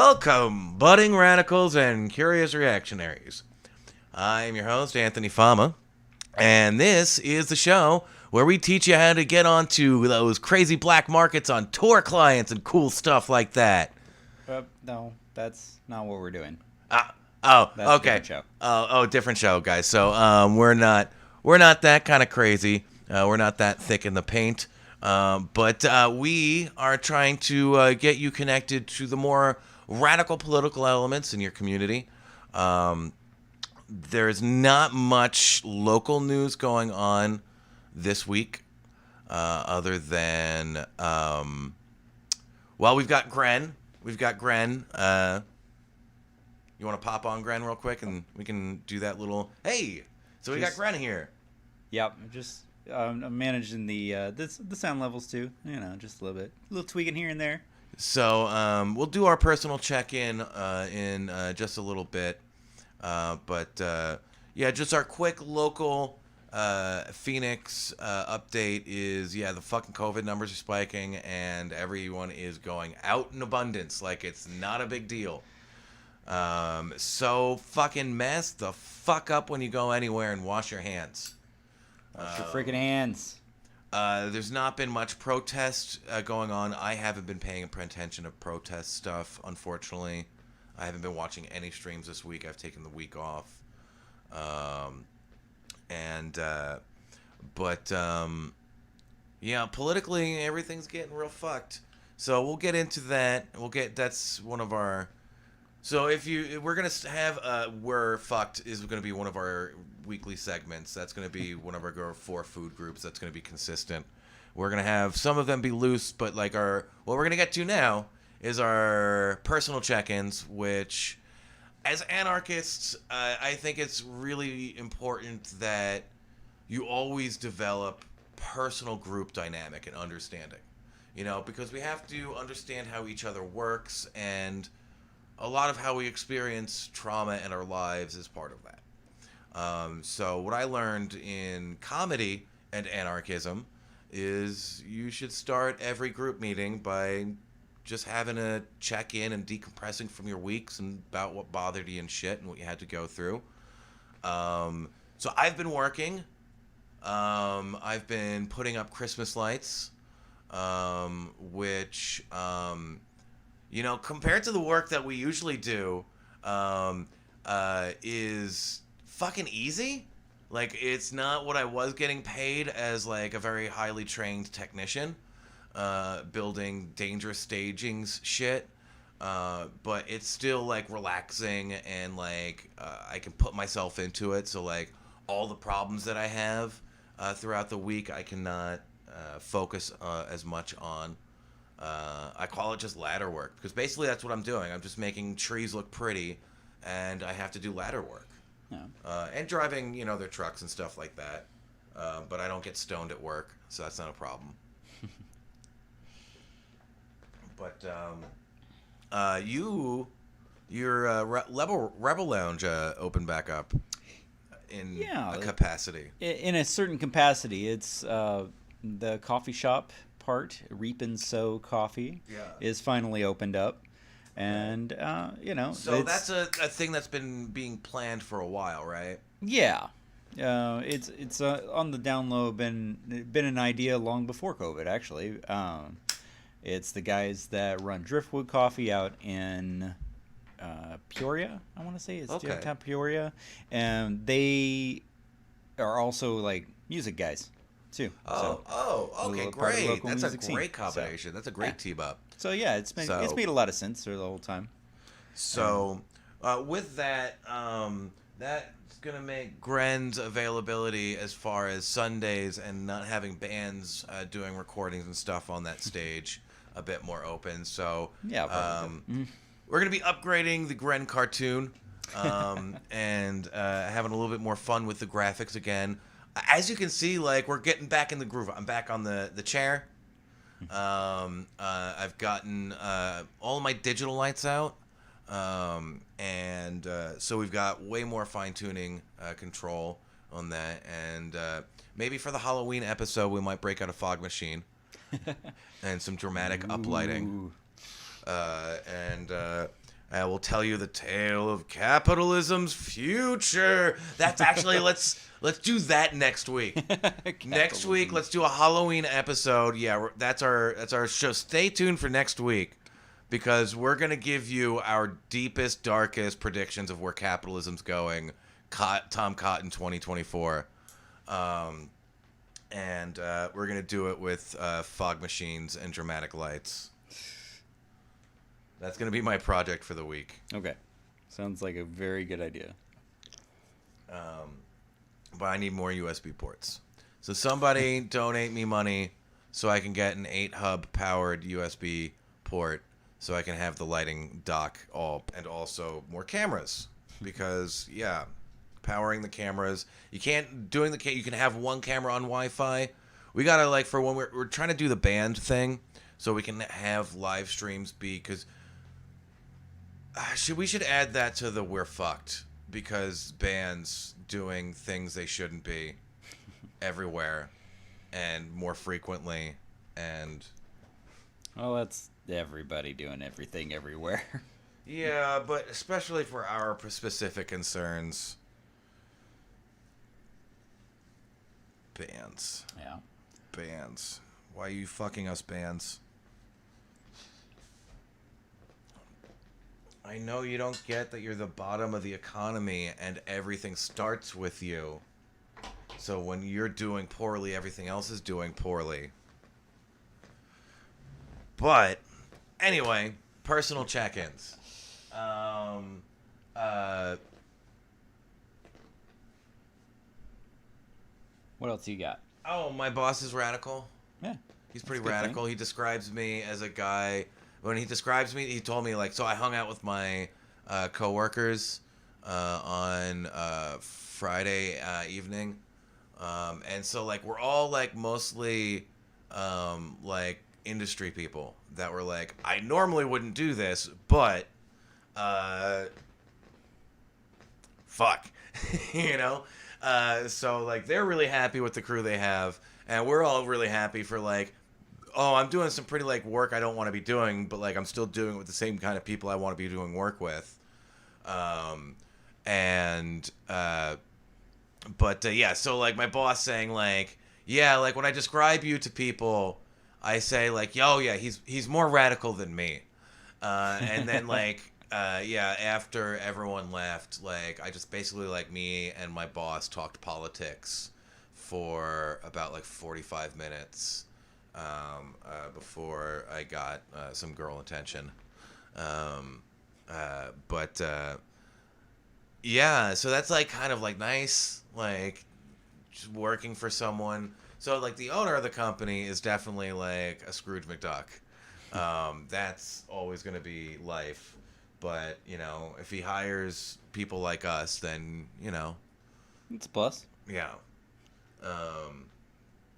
Welcome, budding radicals and curious reactionaries. I'm your host, Anthony Fama, and this is the show where we teach you how to get onto those crazy black markets on Tor clients and cool stuff like that. No, that's not what we're doing. That's That's okay. A different show. Different show, guys. So we're not that kind of crazy. We're not that thick in the paint. But we are trying to get you connected to the more radical political elements in your community. There's not much local news going on this week, other than, we've got Gren. We've got Gren. You want to pop on Gren real quick, and we can do that little. Hey, so we got Gren here. Yep, just I'm managing the sound levels too. You know, just a little tweaking here and there. So we'll do our personal check-in in just a little bit. Yeah, just our quick local Phoenix update is, the fucking COVID numbers are spiking and everyone is going out in abundance like it's not a big deal. So fucking mask the fuck up when you go anywhere and wash your hands. Wash your freaking hands. There's not been much protest going on. I haven't been paying attention to protest stuff, unfortunately. I haven't been watching any streams this week. I've taken the week off. Politically, everything's getting real fucked. So we'll get into that. That's one of our... So we're going to have We're Fucked is going to be one of our weekly segments. That's going to be one of our 4 food groups. That's going to be consistent. We're going to have some of them be loose, but what we're going to get to now is our personal check-ins, which as anarchists, I think it's really important that you always develop personal group dynamic and understanding, because we have to understand how each other works, and a lot of how we experience trauma in our lives is part of that. So what I learned in comedy and anarchism is you should start every group meeting by just having a check-in and decompressing from your weeks and about what bothered you and shit and what you had to go through. So I've been working. I've been putting up Christmas lights, which... compared to the work that we usually do, is fucking easy. It's not what I was getting paid as, a very highly trained technician, building dangerous stagings shit. But it's still, relaxing, and, I can put myself into it. So, all the problems that I have throughout the week, I cannot focus as much on. I call it just ladder work, because basically that's what I'm doing. I'm just making trees look pretty, and I have to do ladder work. Yeah. And driving, their trucks and stuff like that. But I don't get stoned at work, so that's not a problem. But your Rebel Lounge opened back up in a capacity. In a certain capacity, it's the coffee shop part, Reap and Sow Coffee, is finally opened up, and so that's a thing that's been being planned for a while, right? Yeah, it's on the down low, been an idea long before COVID, actually. It's the guys that run Driftwood Coffee out in Peoria, I want to say it's downtown Peoria, and they are also music guys too. Okay, great. That's a great combination. That's a great team up. So yeah, it's made a lot of sense through the whole time. So with that, that's gonna make Gren's availability as far as Sundays and not having bands doing recordings and stuff on that stage a bit more open. So we're gonna be upgrading the Gren cartoon and having a little bit more fun with the graphics again. As you can see, we're getting back in the groove. I'm back on the chair. I've gotten all of my digital lights out. So we've got way more fine-tuning control on that. And maybe for the Halloween episode, we might break out a fog machine and some dramatic uplighting. I will tell you the tale of capitalism's future. That's actually let's do that next week. Next week, let's do a Halloween episode. Yeah, that's our show. Stay tuned for next week because we're gonna give you our deepest, darkest predictions of where capitalism's going. Tom Cotton 2024. And we're gonna do it with fog machines and dramatic lights. That's gonna be my project for the week. Okay, sounds like a very good idea. But I need more USB ports. So somebody donate me money so I can get an 8-hub powered USB port so I can have the lighting dock and also more cameras because powering the cameras. You can't you can have one camera on Wi-Fi. We gotta like for when we're trying to do the band thing, so we can have live streams because we should add that to the we're fucked because bands doing things they shouldn't be everywhere and more frequently and well, that's everybody doing everything everywhere. Yeah, but especially for our specific concerns. Bands. Yeah. Bands. Why are you fucking us, bands? I know you don't get that you're the bottom of the economy and everything starts with you. So when you're doing poorly, everything else is doing poorly. But, anyway, personal check-ins. What else you got? Oh, my boss is radical. Yeah. He's pretty radical. He describes me as a guy. When he describes me, he told me, like, so I hung out with my coworkers on Friday evening. And so, like, we're all, like, mostly, like, industry people that were like, I normally wouldn't do this, but, fuck, you know? So, like, they're really happy with the crew they have, and we're all really happy for, like, oh, I'm doing some pretty, like, work I don't want to be doing, but, like, I'm still doing it with the same kind of people I want to be doing work with. Yeah, so, like, my boss saying, like, yeah, like, when I describe you to people, I say, like, yo, yeah, he's more radical than me. And then, like, after everyone left, like, I just basically, like, me and my boss talked politics for about, like, 45 minutes before I got some girl attention. Yeah, so that's, like, kind of, like, nice, like, just working for someone. So, like, the owner of the company is definitely, like, a Scrooge McDuck. That's always going to be life. But, you know, if he hires people like us, then, you know. It's a plus. Yeah.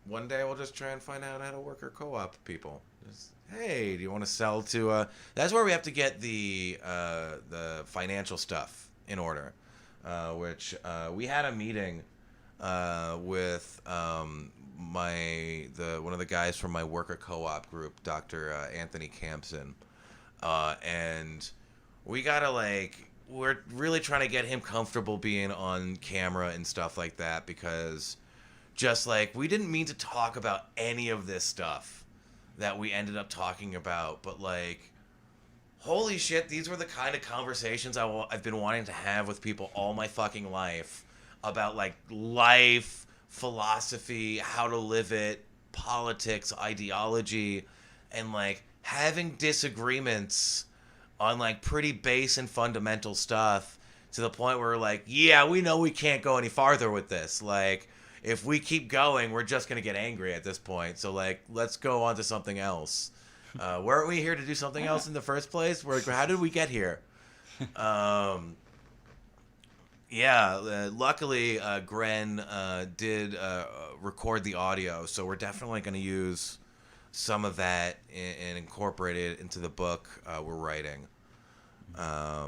One day we'll just try and find out how to work our co-op people. Just, hey, do you want to sell to... That's where we have to get the financial stuff in order. Which we had a meeting with one of the guys from my worker co-op group, Dr. Anthony Campson. And... we gotta, like, we're really trying to get him comfortable being on camera and stuff like that because just, like, we didn't mean to talk about any of this stuff that we ended up talking about, but, like, holy shit, these were the kind of conversations I've been wanting to have with people all my fucking life about, like, life, philosophy, how to live it, politics, ideology, and, like, having disagreements on, like, pretty base and fundamental stuff to the point where we're like, yeah, we know we can't go any farther with this. Like, if we keep going, we're just going to get angry at this point. So, like, let's go on to something else. Weren't we here to do something else in the first place? How did we get here? Luckily, Gren did record the audio, so we're definitely going to use some of that and incorporate it into the book we're writing. What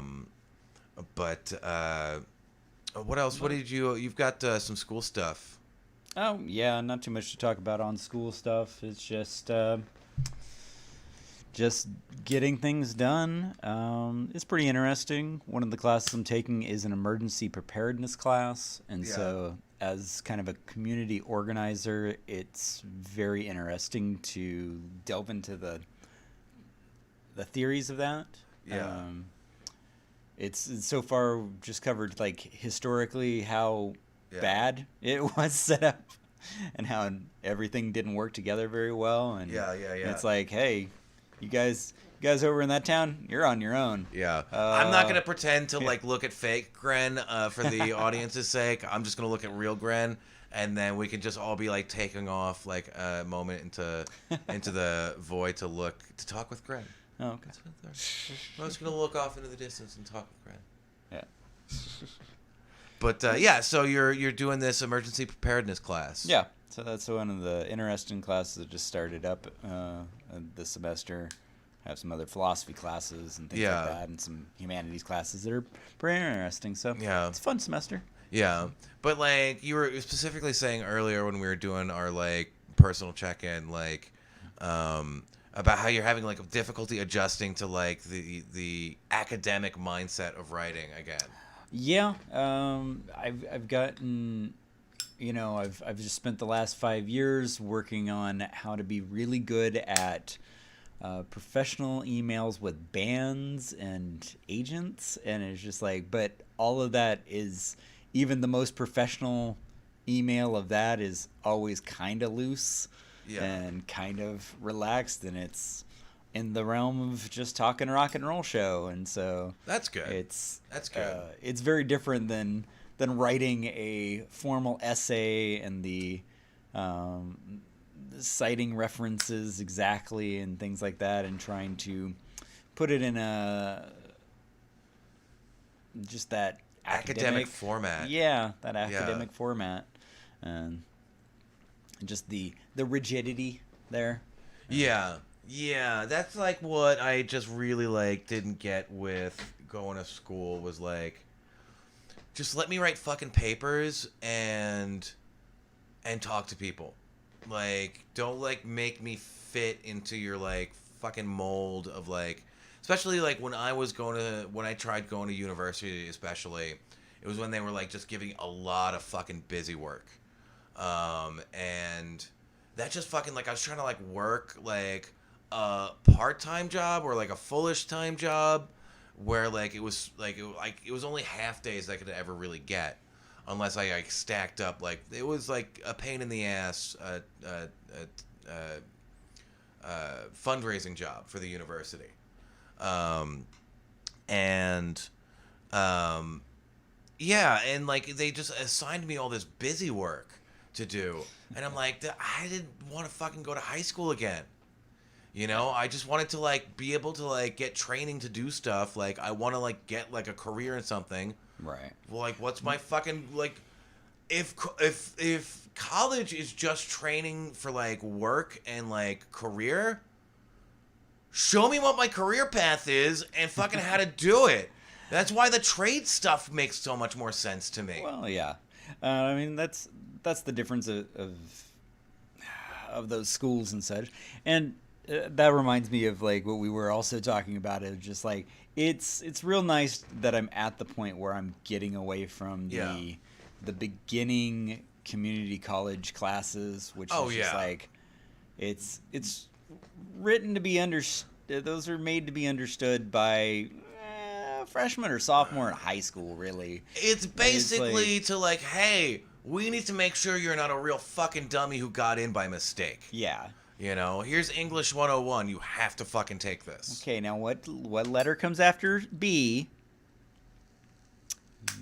else? What did you've got some school stuff. Oh, yeah, not too much to talk about on school stuff. It's just just getting things done. It's pretty interesting. One of the classes I'm taking is an emergency preparedness class, and so as kind of a community organizer, it's very interesting to delve into the theories of that. Yeah. It's so far just covered like historically how Yeah. bad it was set up and how everything didn't work together very well. And Yeah. it's like, hey, you guys over in that town, you're on your own. Yeah. I'm not gonna pretend to like look at fake Gren for the audience's sake. I'm just gonna look at real Gren, and then we can just all be like taking off like a moment into the void to talk with Gren. Oh, okay. I'm just gonna look off into the distance and talk with Gren. Yeah. But yeah, so you're doing this emergency preparedness class. Yeah. So that's one of the interesting classes that just started up this semester. Have some other philosophy classes and things like that, and some humanities classes that are pretty interesting. So yeah, it's a fun semester. Yeah, but like you were specifically saying earlier when we were doing our like personal check-in, like about how you're having like difficulty adjusting to like the academic mindset of writing again. Yeah, I've gotten, I've just spent the last 5 years working on how to be really good at professional emails with bands and agents, and it's just like, but all of that is, even the most professional email of that is always kind of loose and kind of relaxed, and it's in the realm of just talking rock and roll show, and so that's good. That's good. It's very different than writing a formal essay and the citing references exactly and things like that, and trying to put it in just that academic format. Yeah, that academic format, and just the rigidity there. Yeah, that's like what I just really like didn't get with going to school, was like, just let me write fucking papers and talk to people. Like, don't like make me fit into your like fucking mold of like, especially like when I tried going to university, especially, it was when they were like just giving a lot of fucking busy work. And that just fucking, like, I was trying to like work like a part-time job or like a fullish time job where like it was only half days I could ever really get, unless I like stacked up. Like, it was like a pain in the ass fundraising job for the university. Yeah, and like they just assigned me all this busy work to do, and I'm like, I didn't want to fucking go to high school again. I just wanted to like be able to like get training to do stuff. Like, I want to like get like a career in something. Right. Well, like, what's my fucking like, if college is just training for like work and like career, show me what my career path is and fucking how to do it. That's why the trade stuff makes so much more sense to me. Well, yeah. I mean, that's the difference of those schools and such. And that reminds me of like what we were also talking about. Is just like, it's real nice that I'm at the point where I'm getting away from the beginning community college classes, which is just like, it's written to be understood. Those are made to be understood by freshman or sophomore in high school, really. It's basically to like, hey, we need to make sure you're not a real fucking dummy who got in by mistake. Yeah. Here's English 101. You have to fucking take this. Okay, now what letter comes after B?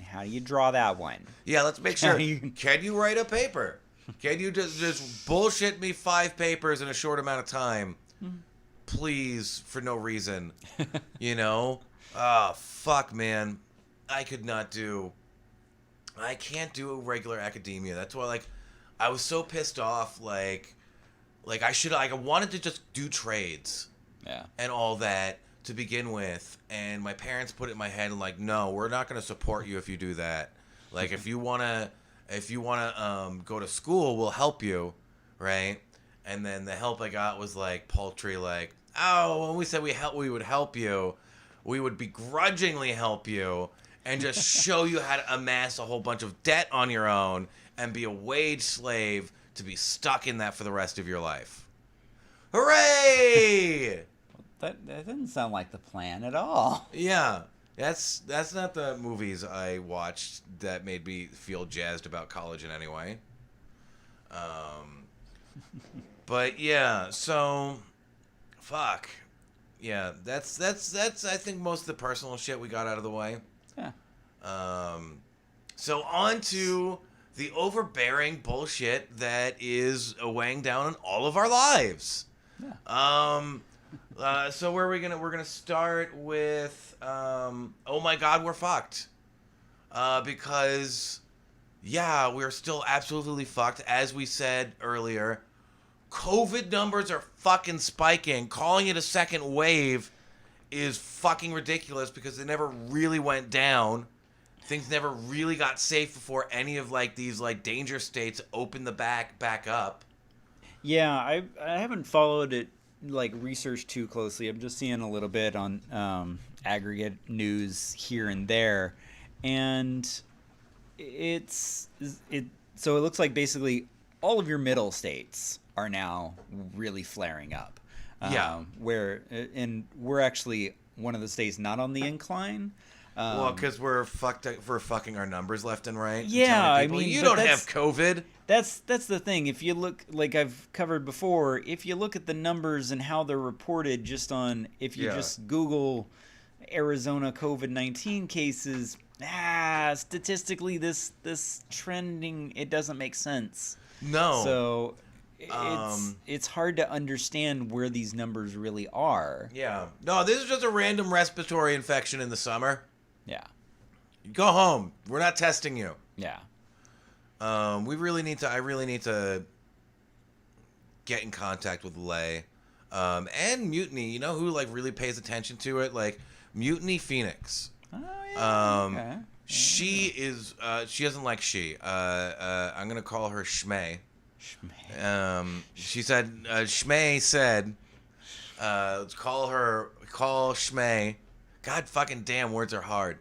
How do you draw that one? Yeah, let's make sure. Can you write a paper? Can you just bullshit me 5 papers in a short amount of time? Please, for no reason. Oh, fuck, man. I can't do regular academia. That's why, like, I was so pissed off, like I wanted to just do trades. Yeah. And all that to begin with, and my parents put it in my head and like, no, we're not going to support you if you do that. Like, if you want to go to school, we'll help you, right? And then the help I got was like paltry, like, oh, when we said we would help you, we would begrudgingly help you and just show you how to amass a whole bunch of debt on your own and be a wage slave to be stuck in that for the rest of your life. Hooray! That doesn't sound like the plan at all. Yeah. That's not the movies I watched that made me feel jazzed about college in any way. But yeah, so fuck. Yeah, that's I think most of the personal shit we got out of the way. Yeah. So on to the overbearing bullshit that is weighing down on all of our lives. Yeah. So where are we gonna? We're gonna start with oh my god, we're fucked. Because yeah, we're still absolutely fucked. As we said earlier, COVID numbers are fucking spiking. Calling it a second wave is fucking ridiculous because they never really went down. Things never really got safe before any of like these like danger states opened the back up. Yeah, I haven't followed it like research too closely. I'm just seeing a little bit on aggregate news here and there, and so it looks like basically all of your middle states are now really flaring up. Yeah. And we're actually one of the states not on the incline. Well, because we're fucking our numbers left and right. And Yeah, telling people, I mean, you but don't that's- have COVID. That's the thing. If you look, like I've covered before, if you look at the numbers and how they're reported if you Yeah. just Google Arizona COVID-19 cases, statistically this trending, it doesn't make sense. No. So Um, it's hard to understand where these numbers really are. Yeah. No, this is just a random respiratory infection in the summer. Yeah. Go home. We're not testing you. Yeah. I really need to get in contact with Lay. And Mutiny, you know who like really pays attention to it? Like Mutiny Phoenix. Oh yeah. Okay. She is she doesn't like I'm gonna call her Shmay. She said Shmay said call Shmay. God fucking damn, words are hard.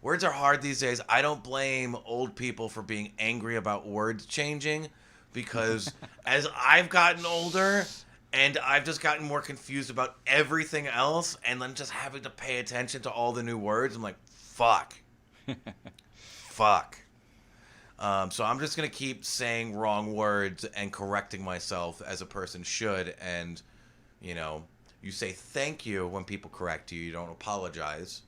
Words are hard these days. I don't blame old people for being angry about words changing because as I've gotten older and I've just gotten more confused about everything else and then just having to pay attention to all the new words, I'm like, fuck. Fuck. So I'm just going to keep saying wrong words and correcting myself as a person should. And, you know, you say thank you when people correct you. You don't apologize.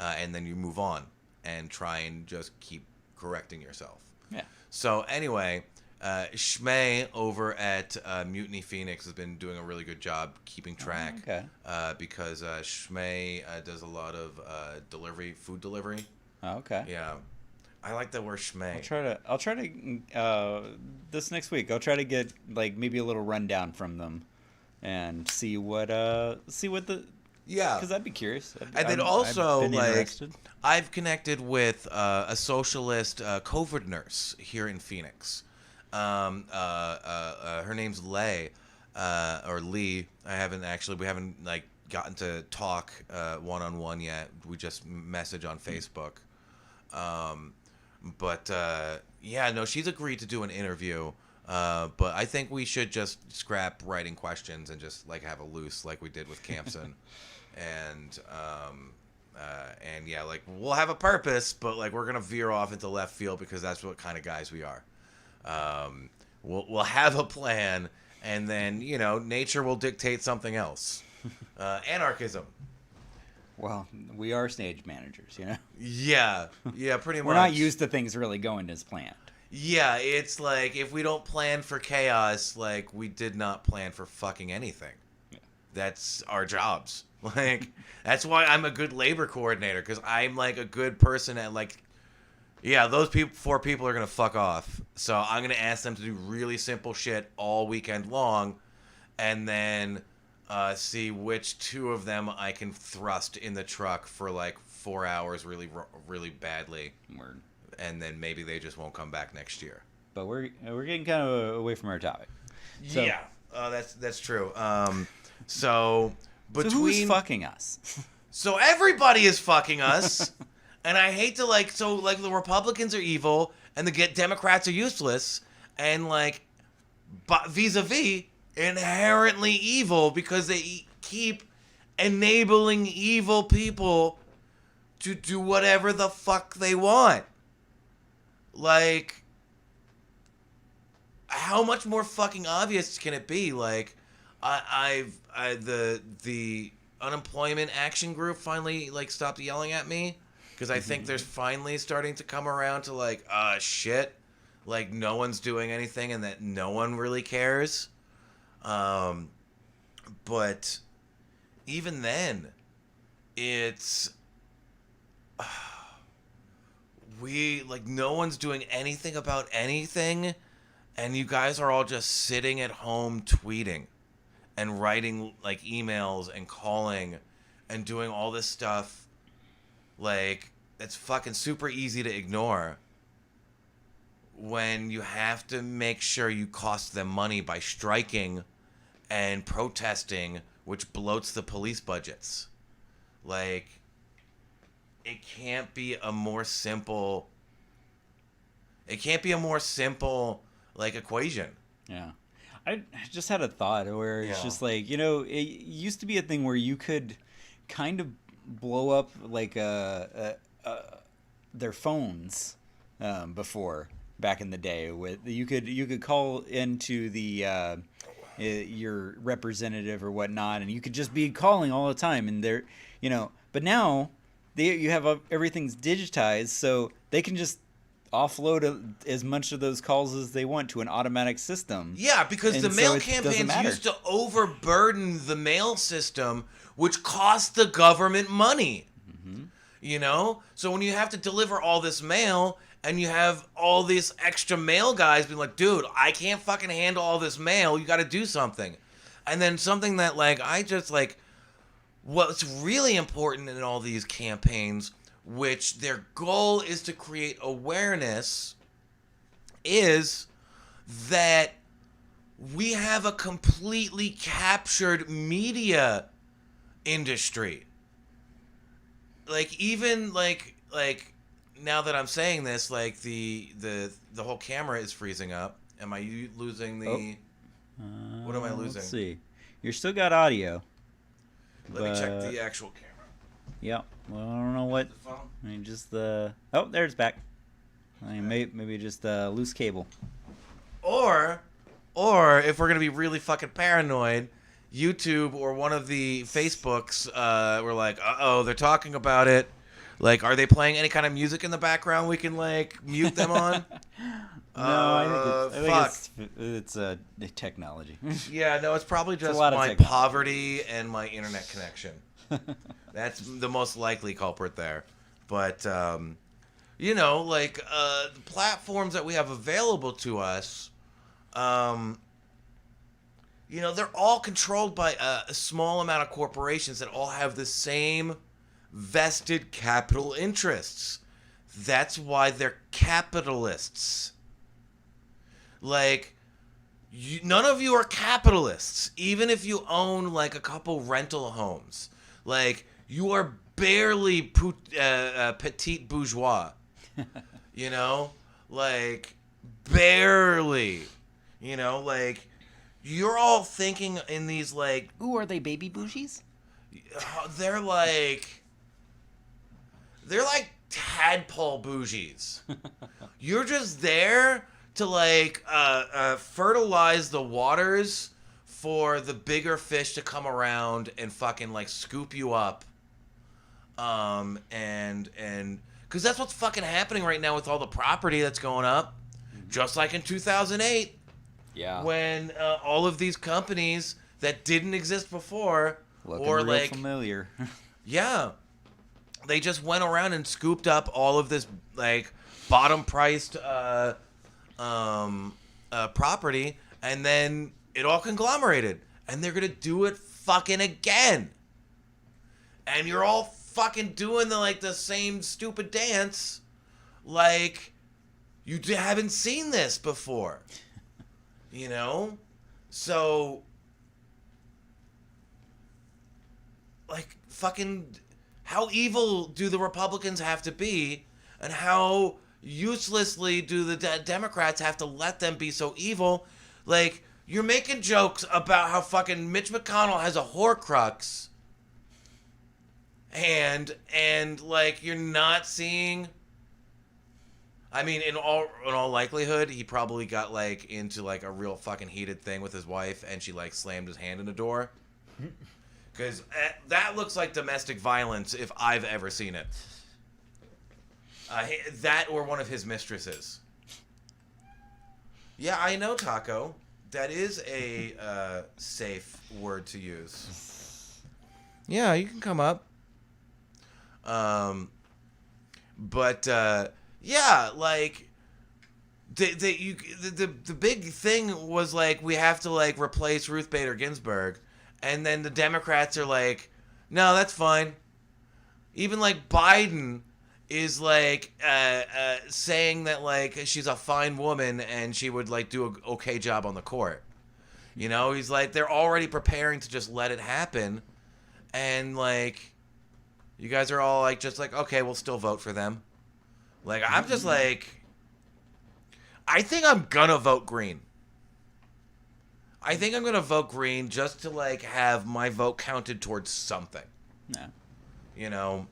And then you move on and try and just keep correcting yourself. Yeah. So anyway, Shmay over at Mutiny Phoenix has been doing a really good job keeping track. Okay. Because Shmay does a lot of food delivery. Oh, okay. Yeah. I like that word Shmay. I'll try to this next week. I'll try to get like maybe a little rundown from them and see what the Yeah. because I'd be curious. And then also, like, I've connected with a socialist COVID nurse here in Phoenix. Her name's Lay, or Lee. We haven't like gotten to talk one-on-one yet. We just message on Facebook. Yeah, no, she's agreed to do an interview. But I think we should just scrap writing questions and just like have a loose like we did with Campson. And yeah, like we'll have a purpose, but like we're gonna veer off into left field because that's what kind of guys we are. We'll have a plan, and then you know nature will dictate something else. Anarchism. Well, we are stage managers, you know. Yeah, pretty much. We're not used to things really going as planned. Yeah, it's like if we don't plan for chaos, like we did not plan for fucking anything. Yeah. That's our jobs. Like that's why I'm a good labor coordinator because I'm like a good person at like, yeah, those four people are gonna fuck off. So I'm gonna ask them to do really simple shit all weekend long, and then see which two of them I can thrust in the truck for like 4 hours really badly. Word. And then maybe they just won't come back next year. But we're getting kind of away from our topic. So, yeah, that's true. So So who's fucking us? so everybody is fucking us, and I hate to the Republicans are evil and the Democrats are useless, and like, but vis-a-vis inherently evil because they keep enabling evil people to do whatever the fuck they want. Like, how much more fucking obvious can it be? Like, the unemployment action group finally like stopped yelling at me because I think there's finally starting to come around to like, shit, like no one's doing anything and that no one really cares. But even then, it's no one's doing anything about anything, and you guys are all just sitting at home tweeting and writing like emails and calling and doing all this stuff like it's fucking super easy to ignore when you have to make sure you cost them money by striking and protesting, which bloats the police budgets. Like, it can't be a more simple like equation. Yeah. I just had a thought where it's just like, you know, it used to be a thing where you could kind of blow up like their phones before back in the day. With you could call into the your representative or whatnot, and you could just be calling all the time, and they're, you know, but now you have everything's digitized, so they can just offload as much of those calls as they want to an automatic system. Yeah, because and the mail so campaigns used to overburden the mail system, which cost the government money. Mm-hmm. You know? So when you have to deliver all this mail and you have all these extra mail guys being like, dude, I can't fucking handle all this mail. You got to do something. And then something that, like, I just, like, what's really important in all these campaigns, which their goal is to create awareness, is that we have a completely captured media industry. Like, even like now that I'm saying this, like the whole camera is freezing up. Am I losing the? What am I losing? Let's see. You're still got audio. Let me check the actual camera. Yep. Well, I don't know what. I mean, just the. Oh, there it's back. I mean, maybe just a loose cable. Or if we're gonna be really fucking paranoid, YouTube or one of the Facebooks, we're like, they're talking about it. Like, are they playing any kind of music in the background we can like mute them on? No, I think it's technology. Yeah, no, it's probably just my poverty and my internet connection. That's the most likely culprit there. But, you know, like, the platforms that we have available to us, you know, they're all controlled by a small amount of corporations that all have the same vested capital interests. That's why they're capitalists. Like, none of you are capitalists, even if you own, like, a couple rental homes. Like, you are barely petite bourgeois, you know? Like, barely, you know? Like, you're all thinking in these, like... Ooh, are they baby bougies? They're like tadpole bougies. You're just there to, like, fertilize the waters for the bigger fish to come around and fucking, like, scoop you up. And because that's what's fucking happening right now with all the property that's going up. Just like in 2008. Yeah. When all of these companies that didn't exist before, looking or real like familiar. Yeah, they just went around and scooped up all of this like bottom priced property, and then it all conglomerated, and they're gonna do it fucking again. And you're all fucking doing the same stupid dance, like you haven't seen this before. You know? So like fucking how evil do the Republicans have to be, and how uselessly do the Democrats have to let them be so evil? Like, you're making jokes about how fucking Mitch McConnell has a Horcrux, and like you're not seeing. I mean, in all likelihood, he probably got like into like a real fucking heated thing with his wife, and she like slammed his hand in the door. Because that looks like domestic violence if I've ever seen it. That or one of his mistresses. Yeah, I know, Taco. That is a safe word to use. Yeah, you can come up. But yeah, like the big thing was like we have to like replace Ruth Bader Ginsburg, and then the Democrats are like, no, that's fine. Even like Biden is like saying that like she's a fine woman and she would like do an okay job on the court. You know, he's like they're already preparing to just let it happen, and like you guys are all like just like okay, we'll still vote for them. Like I'm just like I think I'm gonna vote green. I think I'm gonna vote green just to like have my vote counted towards something. No. You know,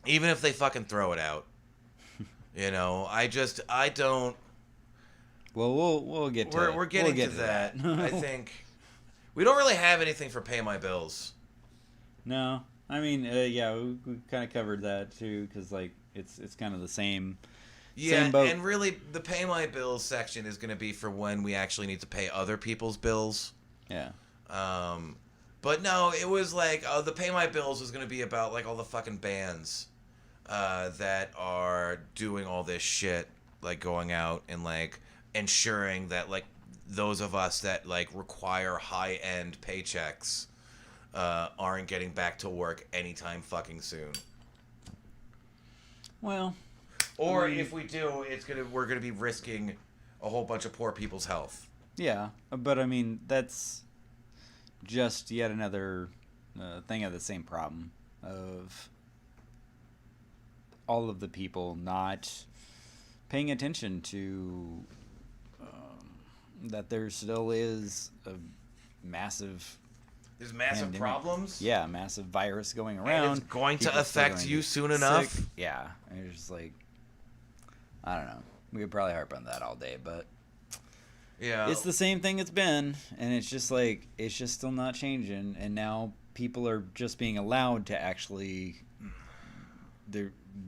even if they fucking throw it out. You know, I don't. Well, we'll get to We're getting to that. I think we don't really have anything for pay my bills. No, I mean, yeah, we kind of covered that too, because like it's kind of the same. Yeah, same boat. And really, the pay my bills section is going to be for when we actually need to pay other people's bills. Yeah. But no, it was like the pay my bills was going to be about like all the fucking bands that are doing all this shit, like going out and like ensuring that like those of us that like require high end paychecks aren't getting back to work anytime fucking soon. Well. Or if we do, we're gonna be risking a whole bunch of poor people's health. Yeah, but I mean that's just yet another thing of the same problem of all of the people not paying attention to that there still is a massive. There's massive pandemic. Problems. Yeah, massive virus going around. And it's going to People affect still you going soon sick. enough. Yeah, and it's just like I don't know. We could probably harp on that all day, but yeah, it's the same thing it's been, and it's just like it's just still not changing. And now people are just being allowed to actually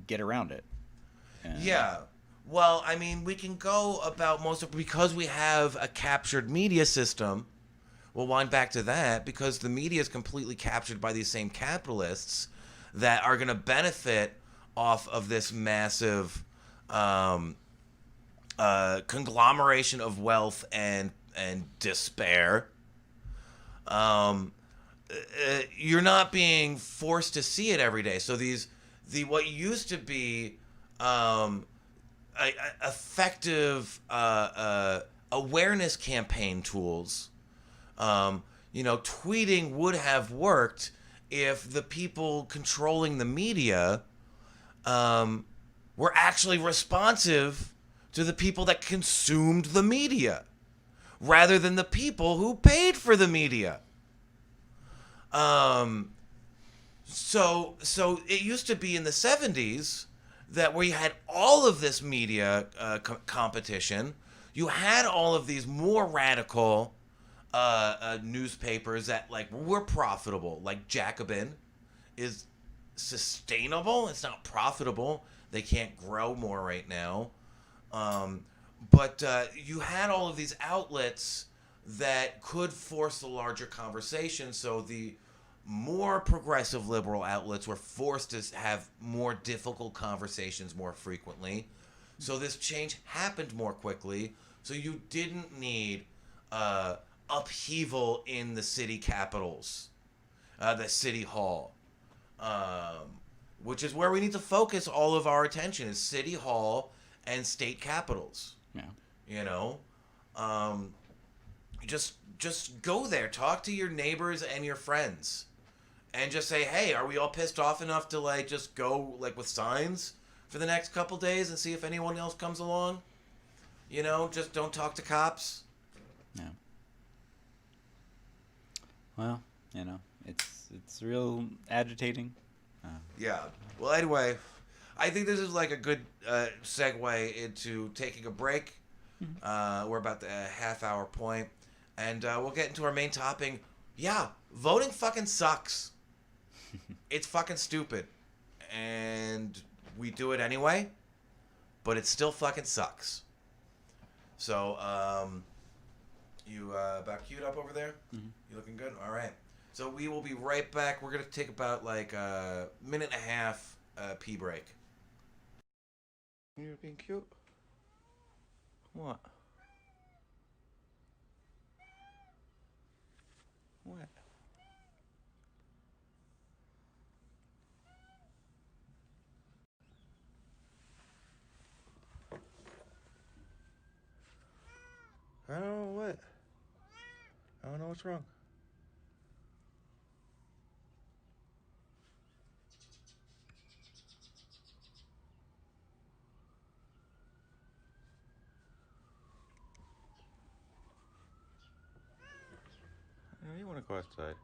get around it. And yeah. Well, I mean, we can go about most of because we have a captured media system. We'll wind back to that because the media is completely captured by these same capitalists that are going to benefit off of this massive conglomeration of wealth and despair. You're not being forced to see it every day. So what used to be effective awareness campaign tools. Tweeting would have worked if the people controlling the media were actually responsive to the people that consumed the media rather than the people who paid for the media. So it used to be in the 70s that we had all of this media competition. You had all of these more radical newspapers that like were profitable, like Jacobin is sustainable. It's not profitable. They can't grow more right now. But you had all of these outlets that could force the larger conversation. So the more progressive liberal outlets were forced to have more difficult conversations more frequently. So this change happened more quickly. So you didn't need upheaval in the city capitals, the city hall, which is where we need to focus all of our attention is city hall and state capitals. Yeah. Just go there, talk to your neighbors and your friends, and just say, hey, are we all pissed off enough to like just go like with signs for the next couple days and see if anyone else comes along? You know, just don't talk to cops. Yeah. Well, it's real agitating. Yeah. Well, anyway, I think this is like a good segue into taking a break. We're about the half-hour point, and we'll get into our main topic. Yeah, voting fucking sucks. It's fucking stupid, and we do it anyway, but it still fucking sucks. So, you about queued up over there? Mm-hmm. You looking good? All right. So we will be right back. We're gonna take about like a minute and a half pee break. You're being cute. What? What? I don't know what. I don't know what's wrong. You want to go outside?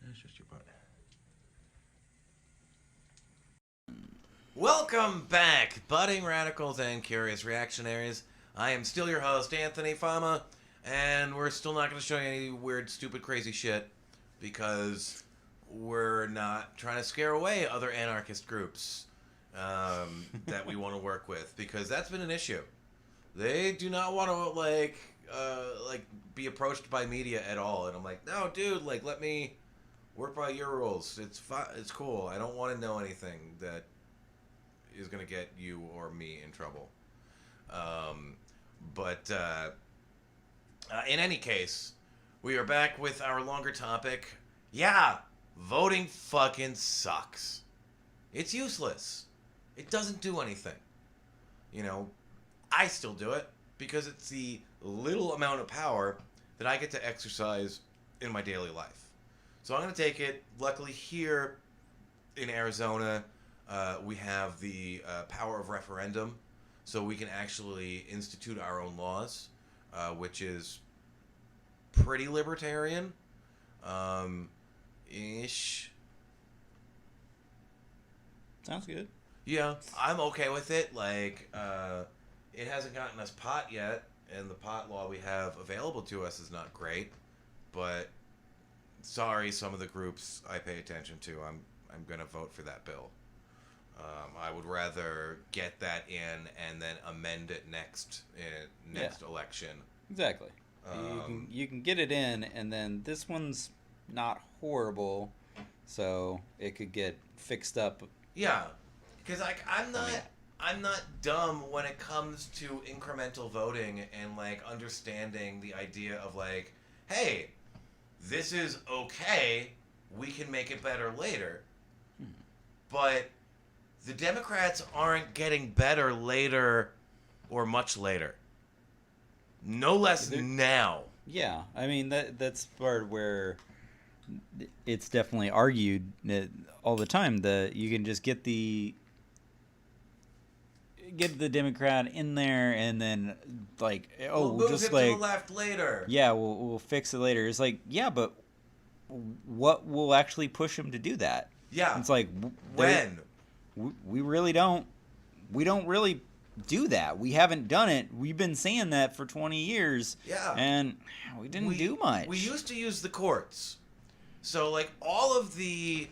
That's just your butt. Welcome back, budding radicals and curious reactionaries. I am still your host, Anthony Fama, and we're still not going to show you any weird, stupid, crazy shit because we're not trying to scare away other anarchist groups that we want to work with, because that's been an issue. They do not want to be approached by media at all, and I'm like, no, dude, like, let me work by your rules. It's cool. I don't want to know anything that is going to get you or me in trouble. But in any case, we are back with our longer topic. Yeah, voting fucking sucks. It's useless. It doesn't do anything. You know, I still do it because it's the little amount of power that I get to exercise in my daily life. So I'm going to take it. Luckily here in Arizona, we have the power of referendum, so we can actually institute our own laws, which is pretty libertarian, ish. Sounds good. Yeah, I'm okay with it. Like, it hasn't gotten us pot yet, and the pot law we have available to us is not great. But sorry, some of the groups I pay attention to, I'm gonna vote for that bill. I would rather get that in and then amend it next election. Exactly. You can get it in, and then this one's not horrible, so it could get fixed up. Yeah, because I'm not dumb when it comes to incremental voting and like understanding the idea of like, hey, this is okay. We can make it better later. But the Democrats aren't getting better later or much later. No less now. Yeah, I mean that's part where it's definitely argued that all the time that you can just get the Democrat in there and then like, oh, we'll move just it like to the left later. Yeah, we'll fix it later. It's like, yeah, but what will actually push him to do that? Yeah. It's like, when? We really don't. We don't really do that. We haven't done it. We've been saying that for 20 years. Yeah. And we didn't do much. We used to use the courts. So, like, all of the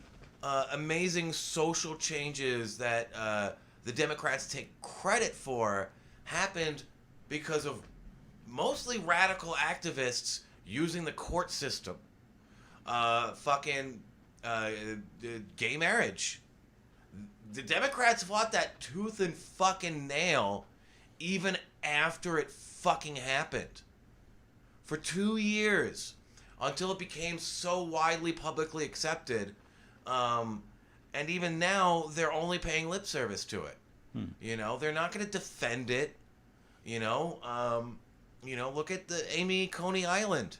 amazing social changes that the Democrats take credit for happened because of mostly radical activists using the court system. Gay marriage. The Democrats fought that tooth and fucking nail even after it fucking happened. For 2 years. Until it became so widely publicly accepted. And even now, they're only paying lip service to it. You know, they're not going to defend it. Look at the Amy Coney Island.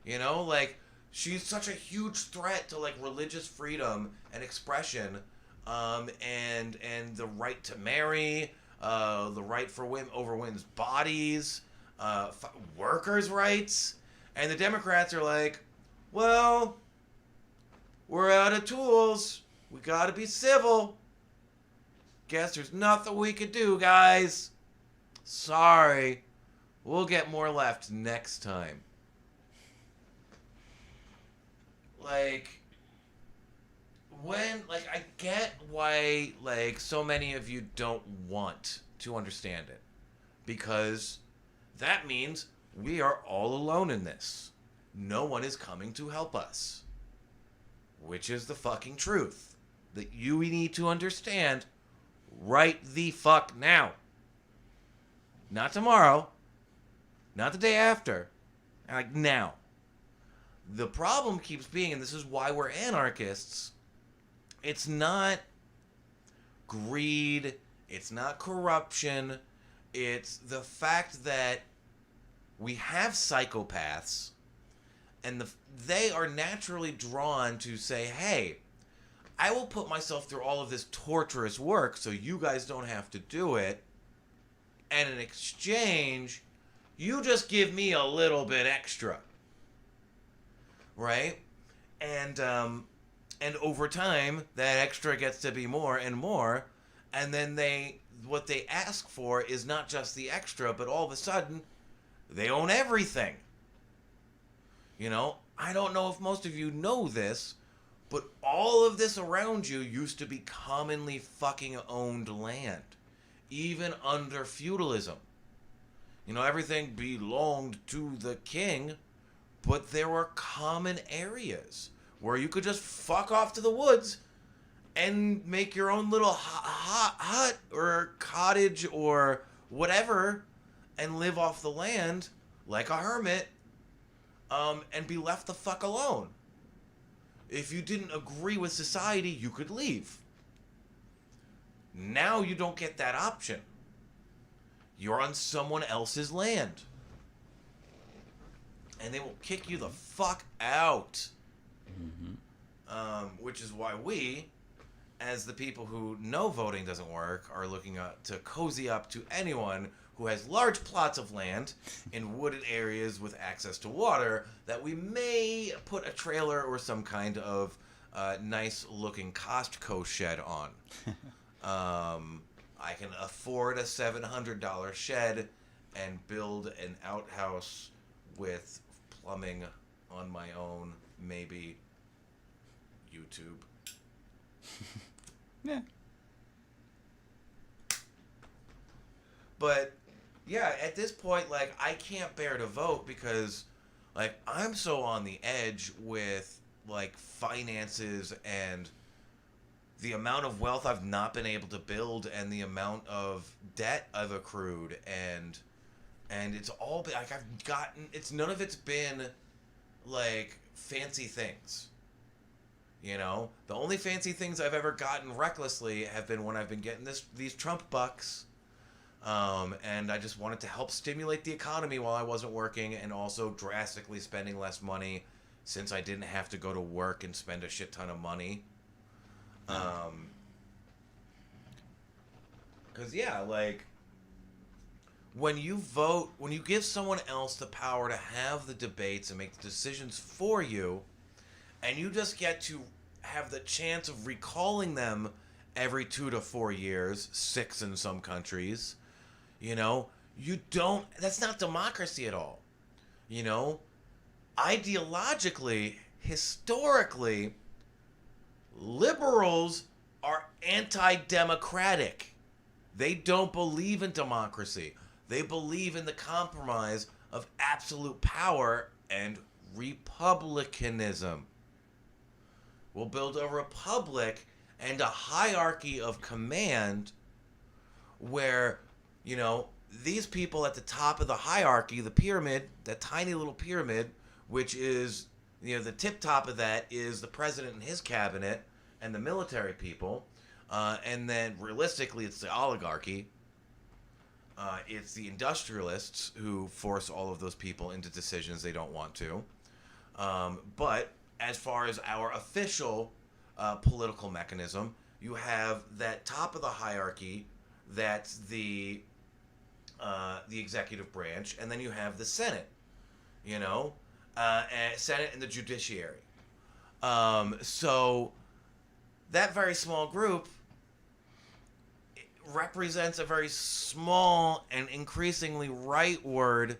You know, like, she's such a huge threat to, like, religious freedom and expression. And the right to marry, the right for women over women's bodies, workers' rights, and the Democrats are like, well, we're out of tools. We gotta be civil. Guess there's nothing we could do, guys. Sorry. We'll get more left next time. Like, I get why, like, so many of you don't want to understand it. Because that means we are all alone in this. No one is coming to help us. Which is the fucking truth. That you need to understand right the fuck now. Not tomorrow. Not the day after. Like, now. The problem keeps being, and this is why we're anarchists, it's not greed, it's not corruption, it's the fact that we have psychopaths, and they are naturally drawn to say, hey, I will put myself through all of this torturous work so you guys don't have to do it, and in exchange, you just give me a little bit extra. Right? And over time, that extra gets to be more and more, And then what they ask for is not just the extra, but all of a sudden, they own everything. You know, I don't know if most of you know this, but all of this around you used to be commonly fucking owned land, even under feudalism. You know, everything belonged to the king, but there were common areas where you could just fuck off to the woods and make your own little hut or cottage or whatever and live off the land like a hermit, and be left the fuck alone. If you didn't agree with society, you could leave. Now you don't get that option. You're on someone else's land. And they will kick you the fuck out. Which is why we, as the people who know voting doesn't work, are looking to cozy up to anyone who has large plots of land in wooded areas with access to water that we may put a trailer or some kind of nice-looking Costco shed on. I can afford a $700 shed and build an outhouse with plumbing on my own, maybe YouTube. Yeah. But yeah, at this point, like, I can't bear to vote because, like, I'm so on the edge with, like, finances and the amount of wealth I've not been able to build and the amount of debt I've accrued, and it's all been, like, none of it's been, like, fancy things. You know, the only fancy things I've ever gotten recklessly have been when I've been getting these Trump bucks. And I just wanted to help stimulate the economy while I wasn't working, and also drastically spending less money since I didn't have to go to work and spend a shit ton of money. Because, yeah, like, when you vote, when you give someone else the power to have the debates and make the decisions for you, and you just get to have the chance of recalling them every 2 to 4 years, 6 in some countries, you know, that's not democracy at all. You know, ideologically, historically, liberals are anti-democratic. They don't believe in democracy. They believe in the compromise of absolute power and republicanism. We'll build a republic and a hierarchy of command where, you know, these people at the top of the hierarchy, the pyramid, that tiny little pyramid, which is, you know, the tip top of that is the president and his cabinet and the military people. And then realistically, it's the oligarchy. It's the industrialists who force all of those people into decisions they don't want to. But as far as our official political mechanism, you have that top of the hierarchy, that's the executive branch, and then you have the Senate, you know, Senate and the judiciary. So that very small group represents a very small and increasingly rightward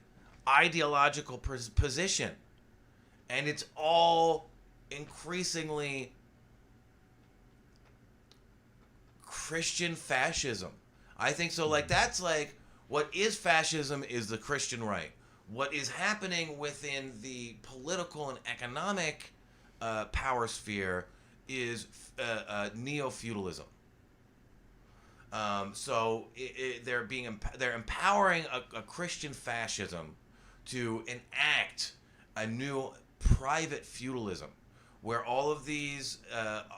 ideological position. And it's all increasingly Christian fascism. I think so. Like, that's like, what is fascism is the Christian right. What is happening within the political and economic power sphere is neo-feudalism. So they're empowering a Christian fascism to enact a new private feudalism, where all of these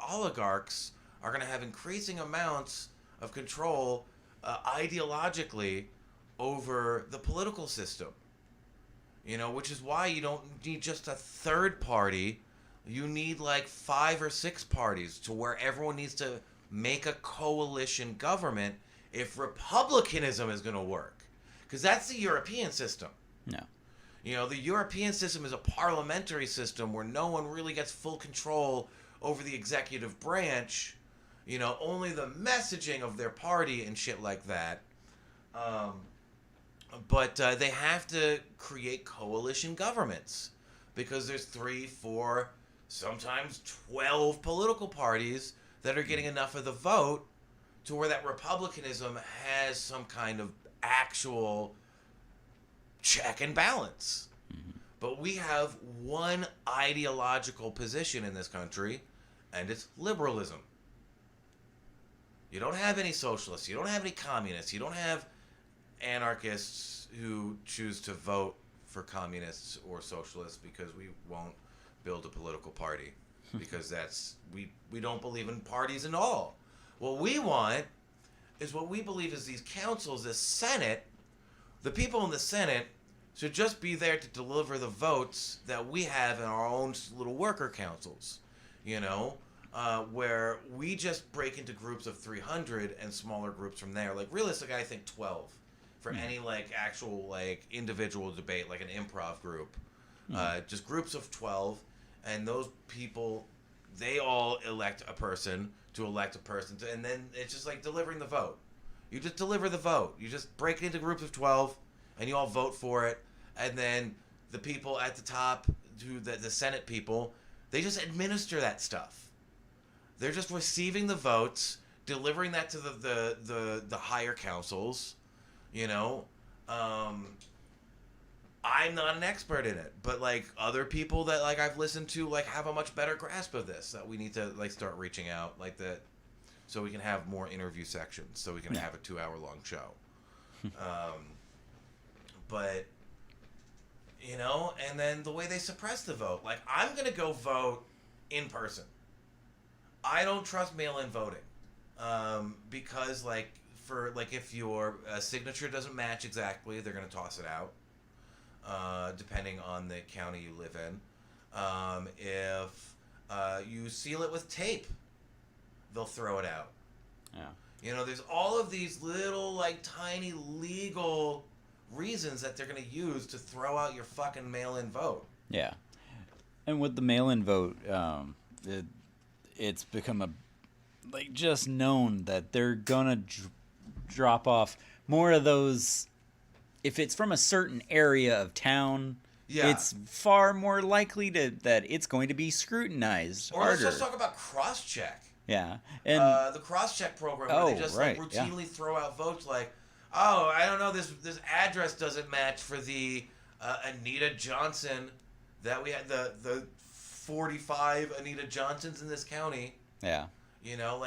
oligarchs are going to have increasing amounts of control ideologically over the political system. You know, which is why you don't need just a third party. You need like 5 or 6 parties, to where everyone needs to make a coalition government if republicanism is going to work. Because that's the European system. No. You know, the European system is a parliamentary system where no one really gets full control over the executive branch. only the messaging of their party and shit like that. But they have to create coalition governments because there's 3, 4, sometimes 12 political parties that are getting enough of the vote to where that republicanism has some kind of actual check and balance. But we have one ideological position in this country, and it's liberalism. You don't have any socialists. You don't have any communists. You don't have anarchists who choose to vote for communists or socialists because we won't build a political party because we don't believe in parties at all. What we want is what we believe is these councils, this Senate. The people in the Senate should just be there to deliver the votes that we have in our own little worker councils, where we just break into groups of 300 and smaller groups from there. Like, realistically, I think 12 for any, actual, individual debate, like an improv group. Just groups of 12, and those people, they all elect a person to elect a person, and then it's just like delivering the vote. You just deliver the vote. You just break it into groups of 12, and you all vote for it. And then the people at the top, the Senate people, they just administer that stuff. They're just receiving the votes, delivering that to the higher councils. I'm not an expert in it, but other people that I've listened to have a much better grasp of this. That we need to start reaching out that, so we can have more interview sections, so we can have a 2-hour-long show. But. And then the way they suppress the vote. I'm going to go vote in person. I don't trust mail-in voting. Because, if your signature doesn't match exactly, they're going to toss it out, depending on the county you live in. If you seal it with tape, they'll throw it out. Yeah. There's all of these little, tiny legal reasons that they're going to use to throw out your fucking mail-in vote. Yeah. And with the mail-in vote, it's become just known that they're going to drop off more of those. If it's from a certain area of town, it's far more likely that it's going to be scrutinized or harder. Let's just talk about cross-check. Yeah. And the cross-check program where they just routinely throw out votes I don't know, this address doesn't match for the Anita Johnson that we had, the 45 Anita Johnsons in this county. Yeah.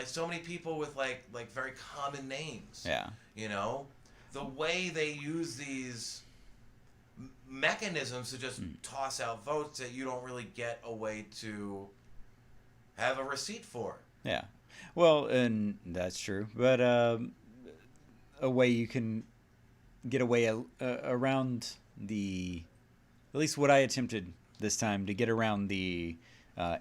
So many people with very common names. Yeah. The way they use these mechanisms to just toss out votes that you don't really get a way to have a receipt for. Yeah. Well, and that's true. But a way you can get away around at least what I attempted this time to get around the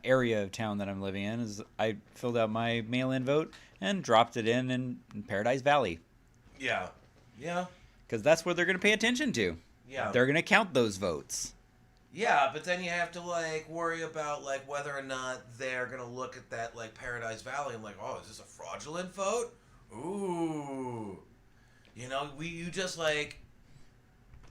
area of town that I'm living in is I filled out my mail-in vote and dropped it in Paradise Valley. Yeah. Yeah. Because that's what they're going to pay attention to. Yeah. They're going to count those votes. Yeah, but then you have to worry about whether or not they're going to look at that Paradise Valley and oh, is this a fraudulent vote? Ooh. You just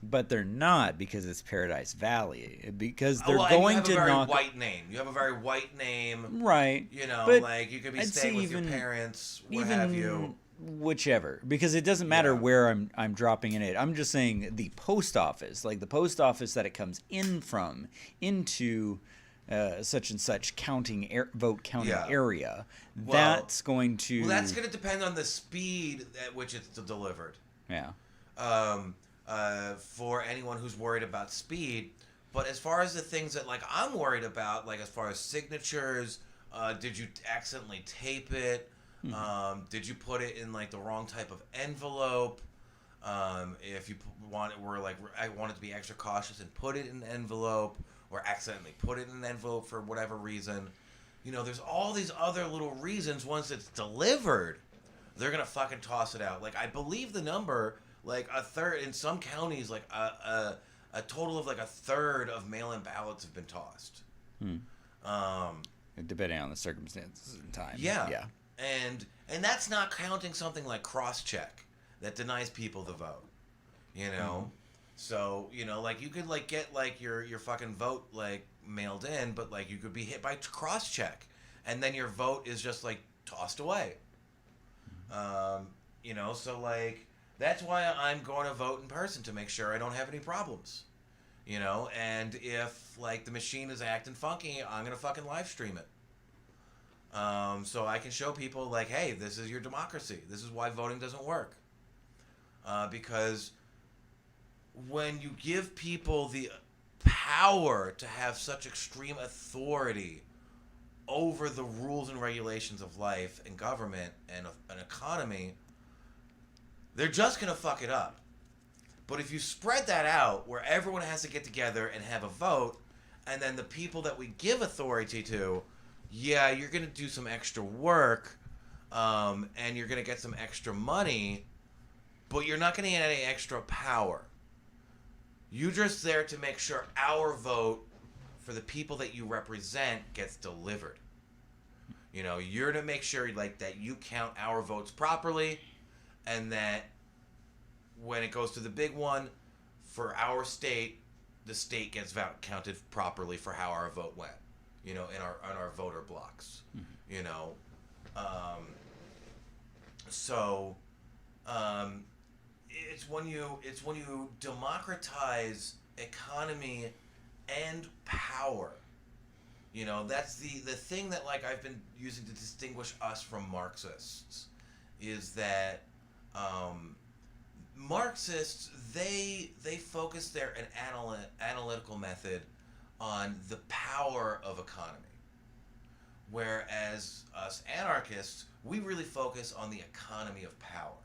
But they're not, because it's Paradise Valley. Because they're going going to knock. You have a very white name. You have a very white name. Right. But you could be staying with your parents, what have you. Whichever, because it doesn't matter where I'm dropping it in. I'm just saying the post office, the post office that it comes in from into such and such vote counting area. That's going to. Well, that's going to depend on the speed at which it's delivered. Yeah. For anyone who's worried about speed, but as far as the things that I'm worried about, as far as signatures, did you accidentally tape it? Did you put it in the wrong type of envelope? If you I wanted to be extra cautious and put it in an envelope, or accidentally put it in an envelope for whatever reason. There's all these other little reasons. Once it's delivered, they're gonna fucking toss it out. I believe the number, a third in some counties, a total of a third of mail-in ballots have been tossed. Depending on the circumstances and time. Yeah. And that's not counting something like cross-check that denies people the vote. You know, so like you could like get like your fucking vote like mailed in, but like you could be hit by cross-check, and then your vote is just like tossed away. So like that's why I'm going to vote in person to make sure I don't have any problems. And if like the machine is acting funky, I'm gonna fucking live stream it. So I can show people like, hey, this is your democracy. This is why voting doesn't work. Because when you give people the power to have such extreme authority over the rules and regulations of life and government and an economy, they're just going to fuck it up. But if you spread that out where everyone has to get together and have a vote, and then the people that we give authority to, yeah, you're going to do some extra work, and you're going to get some extra money, but you're not going to get any extra power. You're just there to make sure our vote for the people that you represent gets delivered. You're to make sure like that you count our votes properly, and that when it goes to the big one for our state, the state gets counted properly for how our vote went. In our voter blocks. It's when you democratize economy and power. That's the thing that like I've been using to distinguish us from Marxists is that Marxists they focus their analytical method on the power of economy, whereas us anarchists we really focus on the economy of power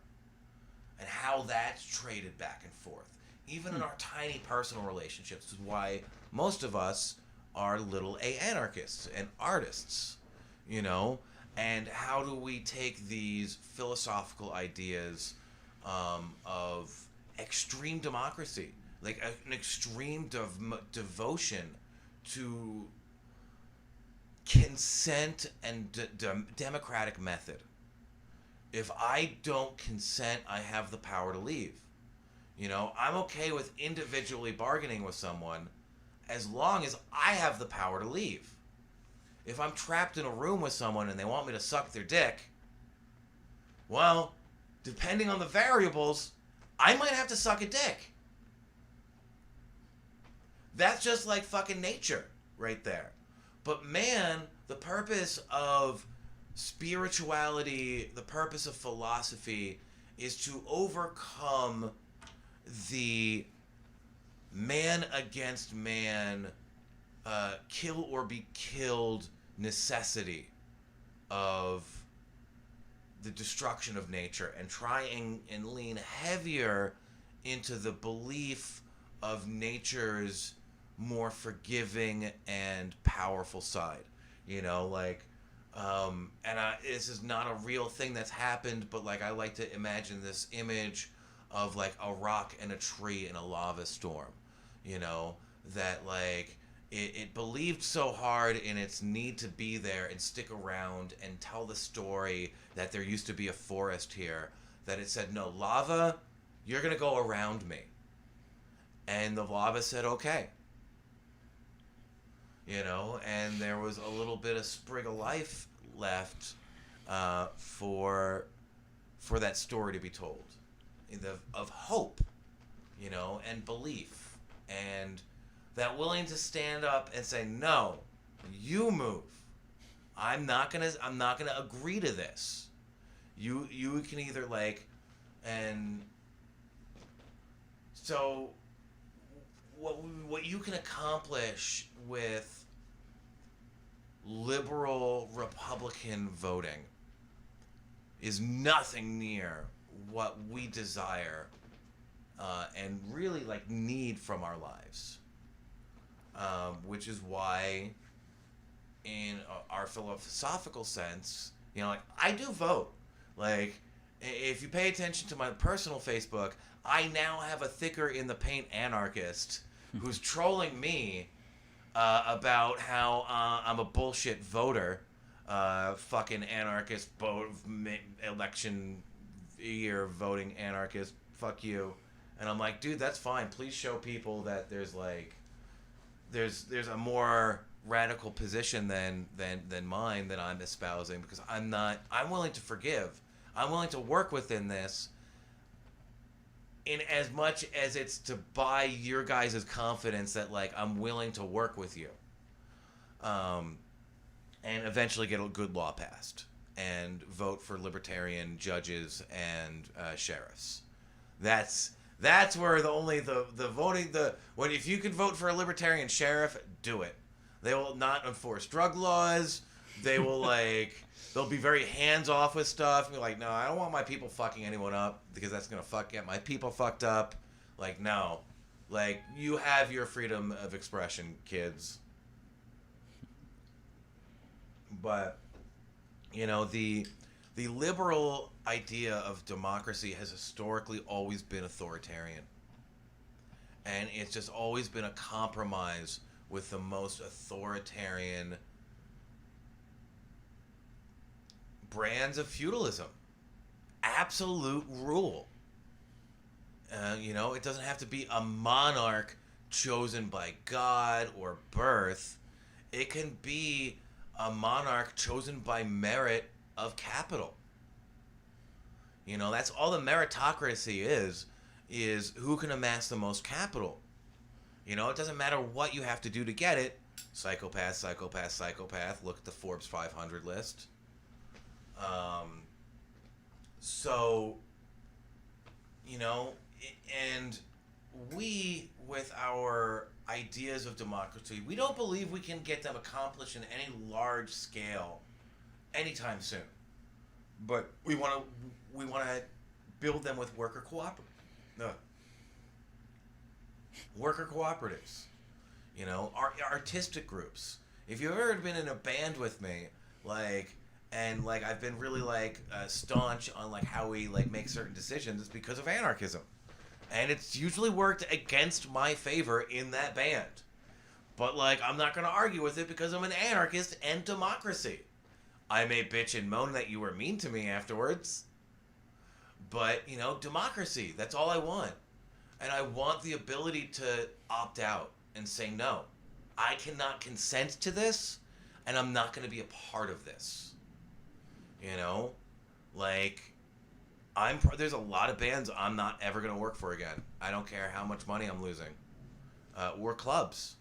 and how that's traded back and forth, even in our tiny personal relationships. This is why most of us are little a anarchists and artists, and how do we take these philosophical ideas of extreme democracy, like an extreme devotion to consent and democratic method. If I don't consent, I have the power to leave. I'm okay with individually bargaining with someone as long as I have the power to leave. If I'm trapped in a room with someone and they want me to suck their dick, well, depending on the variables, I might have to suck a dick. That's just like fucking nature right there. But man, the purpose of spirituality, the purpose of philosophy is to overcome the man against man, kill or be killed necessity of the destruction of nature, and try and lean heavier into the belief of nature's more forgiving and powerful side. This is not a real thing that's happened, but like I like to imagine this image of like a rock and a tree in a lava storm, that like it believed so hard in its need to be there and stick around and tell the story that there used to be a forest here, that it said, no, lava, you're going to go around me. And the lava said, okay. And there was a little bit of sprig of life left for that story to be told, of hope, and belief, and that willing to stand up and say, no, you move. I'm not gonna agree to this. You can either like, and so what you can accomplish with liberal Republican voting is nothing near what we desire and really like need from our lives, which is why in our philosophical sense, like I do vote. Like if you pay attention to my personal Facebook, I now have a thicker in the paint anarchist who's trolling me about how I'm a bullshit voter, fucking anarchist election year voting anarchist. Fuck you. And I'm like, dude, that's fine. Please show people that there's a more radical position than mine that I'm espousing, because I'm willing to forgive. I'm willing to work within this in as much as it's to buy your guys' confidence that like I'm willing to work with you. And eventually get a good law passed and vote for libertarian judges and sheriffs. That's where the voting when if you can vote for a libertarian sheriff, do it. They will not enforce drug laws. They will they'll be very hands off with stuff. Be like, no, I don't want my people fucking anyone up because that's gonna get my people fucked up. Like, no, like you have your freedom of expression, kids. But the liberal idea of democracy has historically always been authoritarian. And it's just always been a compromise with the most authoritarian brands of feudalism. Absolute rule. It doesn't have to be a monarch chosen by God or birth. It can be a monarch chosen by merit of capital. That's all the meritocracy is who can amass the most capital. It doesn't matter what you have to do to get it. Psychopath, psychopath, psychopath. Look at the Forbes 500 list. And we, with our ideas of democracy, we don't believe we can get them accomplished in any large scale anytime soon. But we want to build them with worker cooperatives. Artistic groups. If you've ever been in a band with me, I've been really staunch on how we make certain decisions, it's because of anarchism. And it's usually worked against my favor in that band. But I'm not going to argue with it because I'm an anarchist and democracy. I may bitch and moan that you were mean to me afterwards. But, democracy, that's all I want. And I want the ability to opt out and say no. I cannot consent to this, and I'm not going to be a part of this. There's a lot of bands I'm not ever going to work for again. I don't care how much money I'm losing. Or clubs.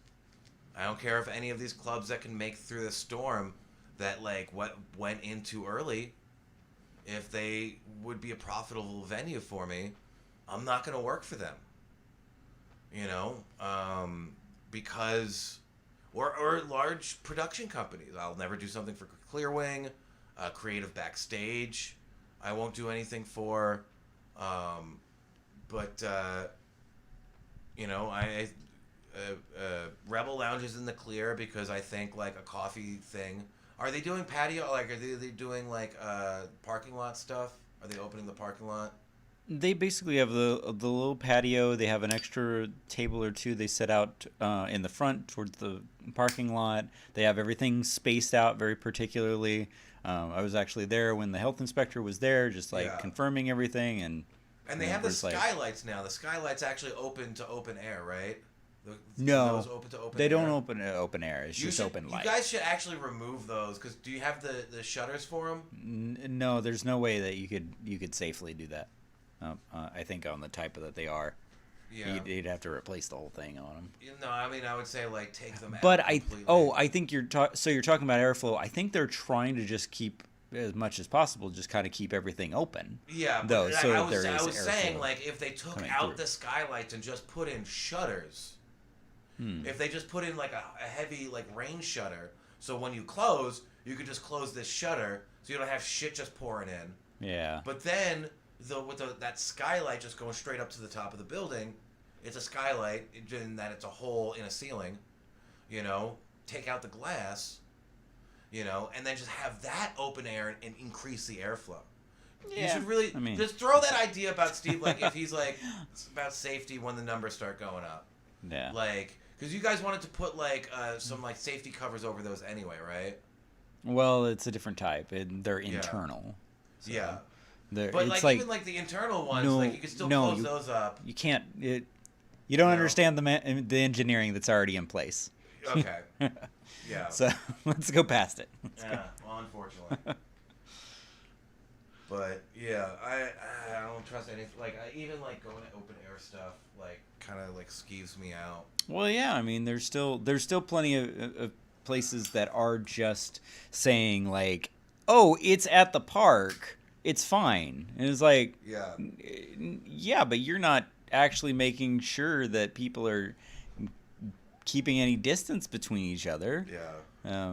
I don't care if any of these clubs that can make through the storm that what went in too early, if they would be a profitable venue for me, I'm not going to work for them. Because or large production companies. I'll never do something for Clearwing, Creative Backstage. I won't do anything for, Rebel Lounge is in the clear because I think a coffee thing. Are they doing patio? Are they doing parking lot stuff? Are they opening the parking lot? They basically have the little patio. They have an extra table or two they set out in the front towards the parking lot. They have everything spaced out very particularly. I was actually there when the health inspector was there, just confirming everything, and they have the skylights now. The skylights actually open to open air, right? No, open to open they air? Don't open to open air. It's just open light. You guys should actually remove those because do you have the shutters for them? No, there's no way that you could safely do that. I think on the type that they are. Yeah. You'd have to replace the whole thing on them. No, I mean I would say take them out. But I think you're talking about airflow. I think they're trying to just keep as much as possible, just kind of keep everything open. Yeah, though. But I was saying if they took out the skylights and just put in shutters. If they just put in a heavy rain shutter, so when you close, you could just close this shutter, so you don't have shit just pouring in. Yeah. But then that skylight just going straight up to the top of the building. It's a skylight in that it's a hole in a ceiling, take out the glass, and then just have that open air and increase the airflow. Yeah. You should really just throw that idea about Steve, if he's it's about safety when the numbers start going up. Yeah. Because you guys wanted to put some safety covers over those anyway, right? Well, it's a different type, and they're Yeah. internal. So Yeah. But it's like even like the internal ones, no, like you can still no, close those up. you can't. You don't No. understand the engineering that's already in place. Okay. Yeah. So let's go past it. Yeah. Well, unfortunately. But yeah, I don't trust anything. Like even like going to open air stuff, like kind of like skeeves me out. Well, yeah. I mean, there's still plenty of places that are just saying like, "Oh, it's at the park. It's fine." And it's like, Yeah. yeah, but you're not actually making sure that people are keeping any distance between each other. Yeah.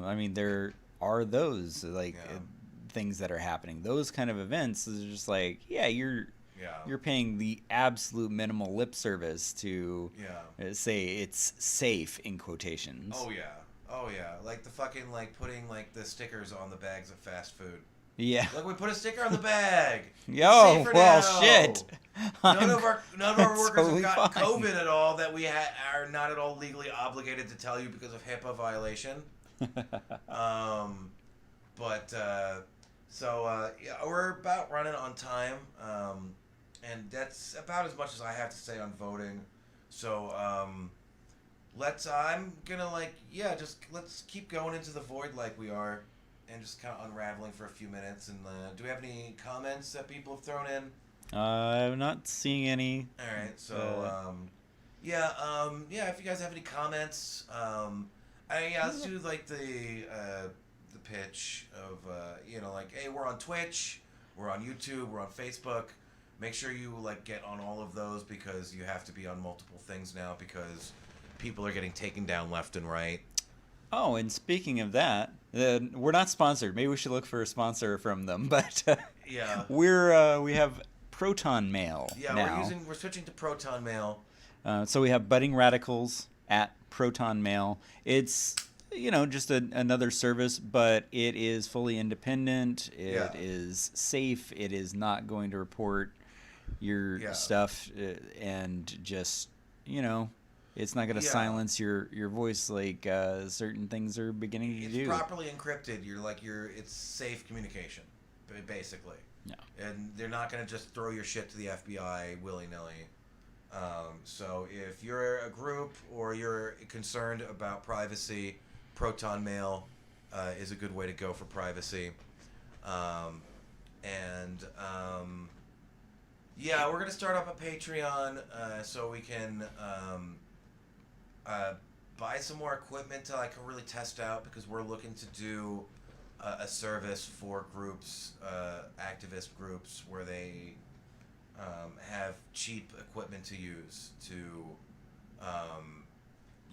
I mean, there are those like Yeah. things that are happening. Those kind of events is just like, yeah, you're Yeah. paying the absolute minimal lip service to Yeah. say it's safe in quotations. Oh yeah. Oh yeah. Like the fucking like putting like the stickers on the bags of fast food. Yeah. Look, we put a sticker on the bag. Yo, Safer well, now. shit. None of our workers totally have got fine. COVID at all that we are not at all legally obligated to tell you because of HIPAA violation. Yeah, we're about running on time, and that's about as much as I have to say on voting. So I'm gonna let's keep going into the void like we are, and just kind of unraveling for a few minutes. And do we have any comments that people have thrown in? I'm not seeing any. All right, so yeah, if you guys have any comments, let's do like the pitch of like, hey, we're on Twitch, we're on YouTube, we're on Facebook. Make sure you like get on all of those because you have to be on multiple things now because people are getting taken down left and right. Oh, and speaking of that, we're not sponsored. Maybe we should look for a sponsor from them. But Yeah. we have Proton Mail Yeah, now. we're switching to Proton Mail. So we have Budding Radicals at Proton Mail. It's just another service, but it is fully independent. It is safe. It is not going to report your stuff, and just it's not going to silence your voice like certain things are beginning to do. It's properly encrypted. It's safe communication, basically. Yeah. And they're not going to just throw your shit to the FBI willy-nilly. So if you're a group or you're concerned about privacy, Proton Mail is a good way to go for privacy. We're going to start up a Patreon so we can buy some more equipment to really test out because we're looking to do a service for groups, activist groups, where they have cheap equipment to use to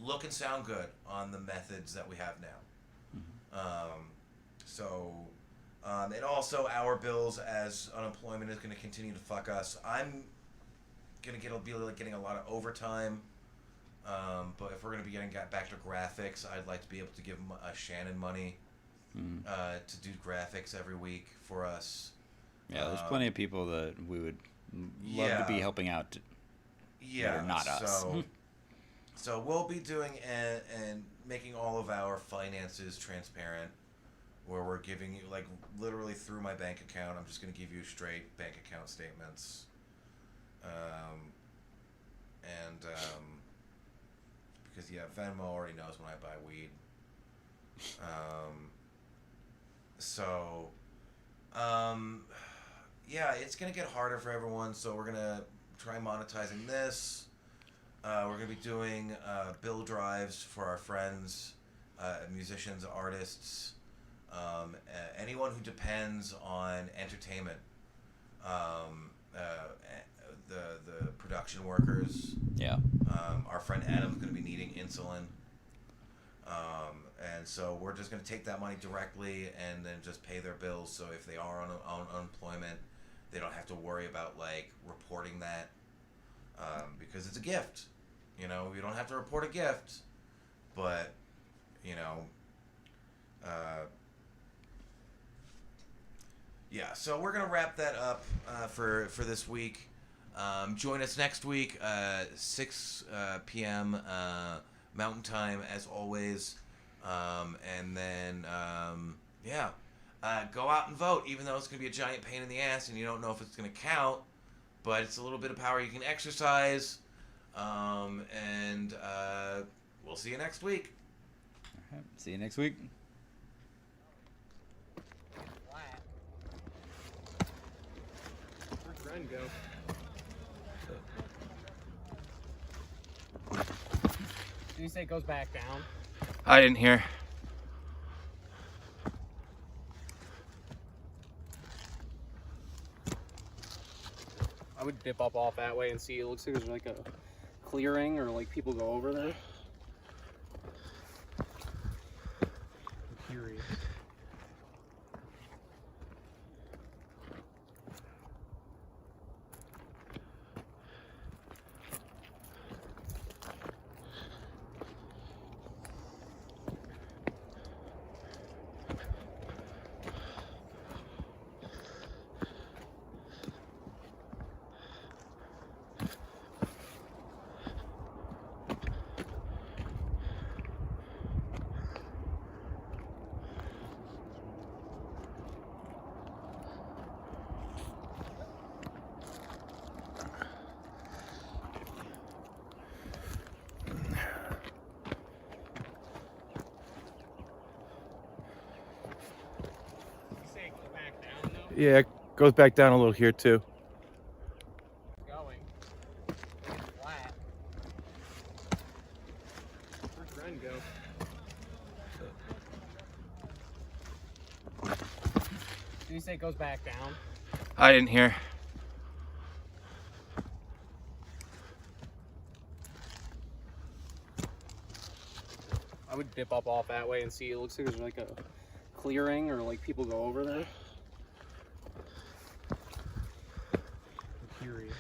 look and sound good on the methods that we have now. And also our bills as unemployment is going to continue to fuck us. I'm going to be getting a lot of overtime. But if we're going to be getting back to graphics, I'd like to be able to give Shannon money to do graphics every week for us. Yeah, there's plenty of people that we would love to be helping out. That are not us. So we'll be doing and making all of our finances transparent, where we're giving you literally through my bank account. I'm just going to give you straight bank account statements. Because Venmo already knows when I buy weed. It's gonna get harder for everyone. So we're gonna try monetizing this. We're gonna be doing bill drives for our friends, musicians, artists, anyone who depends on entertainment. The production workers. Yeah. Our friend Adam's going to be needing insulin. And so we're just going to take that money directly and then just pay their bills. So if they are on unemployment, they don't have to worry about reporting that because it's a gift. You don't have to report a gift, but so we're going to wrap that up for this week. Join us next week, 6 p.m. Mountain Time, as always. And then Yeah. Go out and vote, even though it's going to be a giant pain in the ass and you don't know if it's going to count. But it's a little bit of power you can exercise. And we'll see you next week. All right, see you next week. Where'd Ren go? Did you say it goes back down? I didn't hear. I would dip up off that way and see. It looks like there's like a clearing or like people go over there. I'm curious. Yeah, it goes back down a little here too. Going. It's flat. Where'd Ren go? Did you say it goes back down? I didn't hear. I would dip up off that way and see. It looks like there's like a clearing or like people go over there. I'm curious.